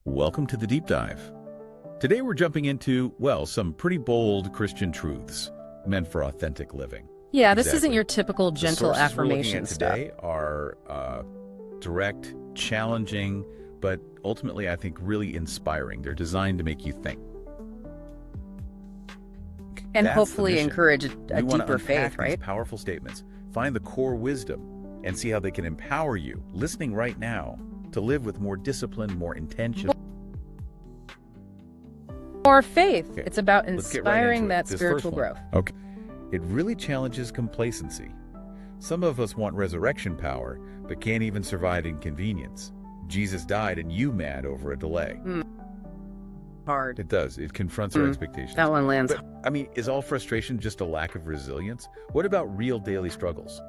Welcome to the Deep Dive. Today we're jumping into, well, some pretty bold Christian truths meant for authentic living. Yeah, this isn't your typical gentle The sources affirmation we're looking at stuff. today are direct, challenging, but ultimately I think really inspiring. They're designed to make you think. And That's hopefully the mission. encourage a We want to deeper unpack faith, these right? powerful statements, find the core wisdom, and see how they can empower you, listening right now, to live with more discipline, more intention. Or faith. Okay, It's about let's get right inspiring into it. that This spiritual first one. growth. Okay. It really challenges complacency. Some of us want resurrection power, but can't even survive inconvenience. Jesus died and you mad over a delay. Hard. It does. It confronts our expectations. That one lands. But, I mean, is all frustration just a lack of resilience? What about real daily struggles?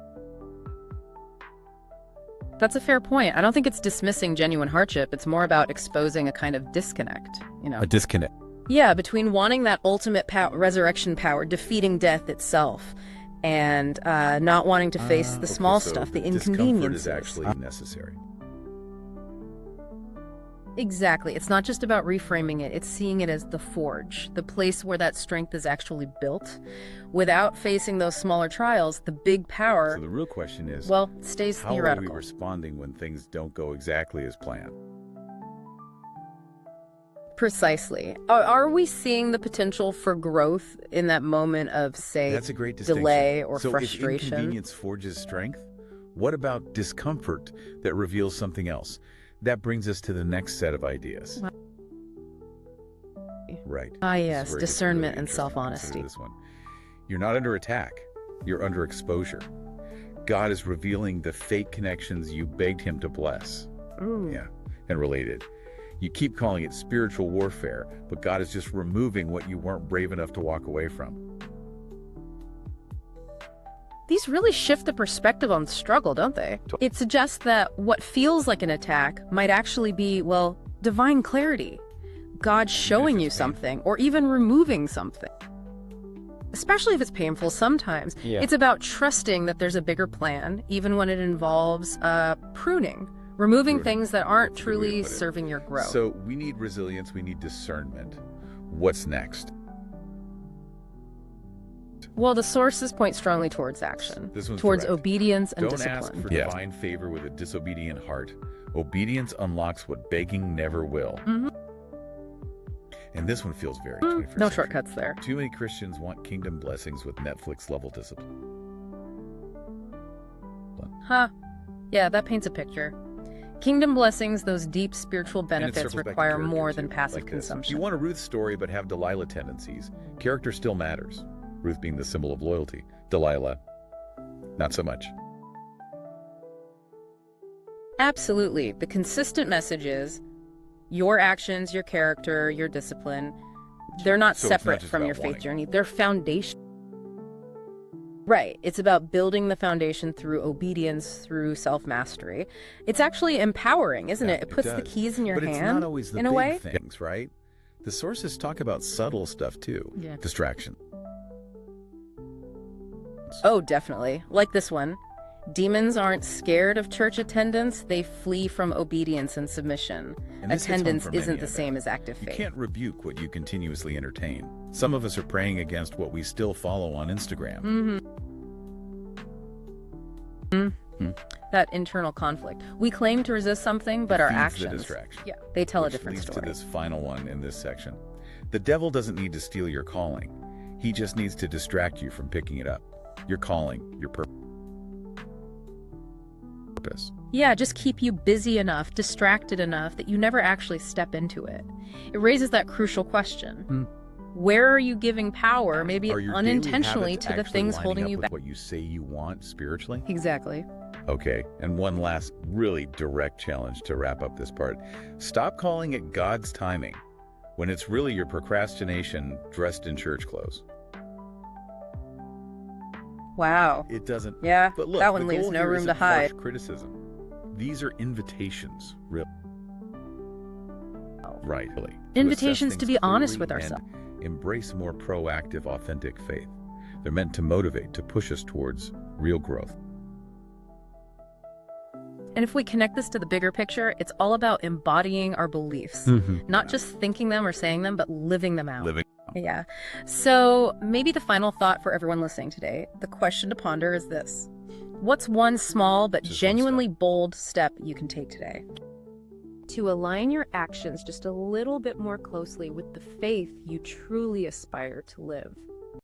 That's a fair point. I don't think it's dismissing genuine hardship. It's more about exposing a kind of disconnect, A disconnect. Yeah, between wanting that ultimate resurrection power, defeating death itself, and not wanting to face the small so stuff, the discomfort inconveniences. is actually necessary. Exactly. It's not just about reframing it. It's seeing it as the forge, the place where that strength is actually built. Without facing those smaller trials, the big power, So the real question is, well, stays how are we theoretical. responding when things don't go exactly as planned? Precisely. Are we seeing the potential for growth in that moment of, say, That's a great distinction. delay or so frustration? If inconvenience forges strength, what about discomfort that reveals something else? That brings us to the next set of ideas. Wow. Right. Ah, This is yes, where it gets discernment really and interesting. self-honesty. Consider this one. You're not under attack. You're under exposure. God is revealing the fake connections you begged him to bless. Ooh. Yeah, and related. You keep calling it spiritual warfare, but God is just removing what you weren't brave enough to walk away from. These really shift the perspective on struggle, don't they? It suggests that what feels like an attack might actually be, well, divine clarity. God showing you something, or even removing something. Especially if it's painful sometimes. Yeah. It's about trusting that there's a bigger plan, even when it involves pruning, removing things that aren't That's a good way to truly put it. serving your growth. So we need resilience, we need discernment. What's next? Well, the sources point strongly towards action, This one's towards direct. obedience and Don't discipline. ask for divine favor with a disobedient heart. Obedience unlocks what begging never will. Mhm. And this one feels very 21st No century. shortcuts there. Too many Christians want kingdom blessings with Netflix-level discipline. Huh. Yeah, that paints a picture. Kingdom blessings, those deep spiritual And it benefits circles back to require character, more too, than passive like this. consumption. You want a Ruth story but have Delilah tendencies. Character still matters. Ruth being the symbol of loyalty. Delilah, not so much. Absolutely. The consistent message is your actions, your character, your discipline, they're not So it's not separate just from about your faith wanting. journey. They're foundation. Right. It's about building the foundation through obedience, through self-mastery. It's actually empowering, isn't Yeah, it? It puts the does. keys in your But hand, it's not always the in a big way. things, right? The sources talk about subtle stuff too. Yeah. Distraction. Oh, definitely. Like this one. Demons aren't scared of church attendance, they flee from obedience and submission. And this hits home Attendance for many, isn't I the bet. same as active You faith. can't rebuke what you continuously entertain. Some of us are praying against what we still follow on Instagram. That internal conflict. We claim to resist something, but It our feeds the actions, distraction. yeah, they tell a Which different leads story. to this final one in this section. The devil doesn't need to steal your calling. He just needs to distract you from picking it up. Your calling, your purpose. Yeah, just keep you busy enough, distracted enough that you never actually step into it. It raises that crucial question. Where are you giving power, maybe Are your unintentionally, daily to the habits things actually holding lining you up back? with what you say you want spiritually? Exactly. Okay, and one last really direct challenge to wrap up this part. Stop calling it God's timing when it's really your procrastination dressed in church clothes. Wow. It doesn't. Yeah, But look, that one the leaves goal no here room to isn't harsh hide. criticism. These are invitations, really. Right. To Invitations assess to things be honest clearly with and ourselves. embrace more proactive, authentic faith. They're meant to motivate, to push us towards real growth. And if we connect this to the bigger picture, it's all about embodying our beliefs, not just thinking them or saying them, but living them out. Yeah. So maybe the final thought for everyone listening today, the question to ponder is this. What's one small but genuinely bold step you can take today to align your actions just a little bit more closely with the faith you truly aspire to live?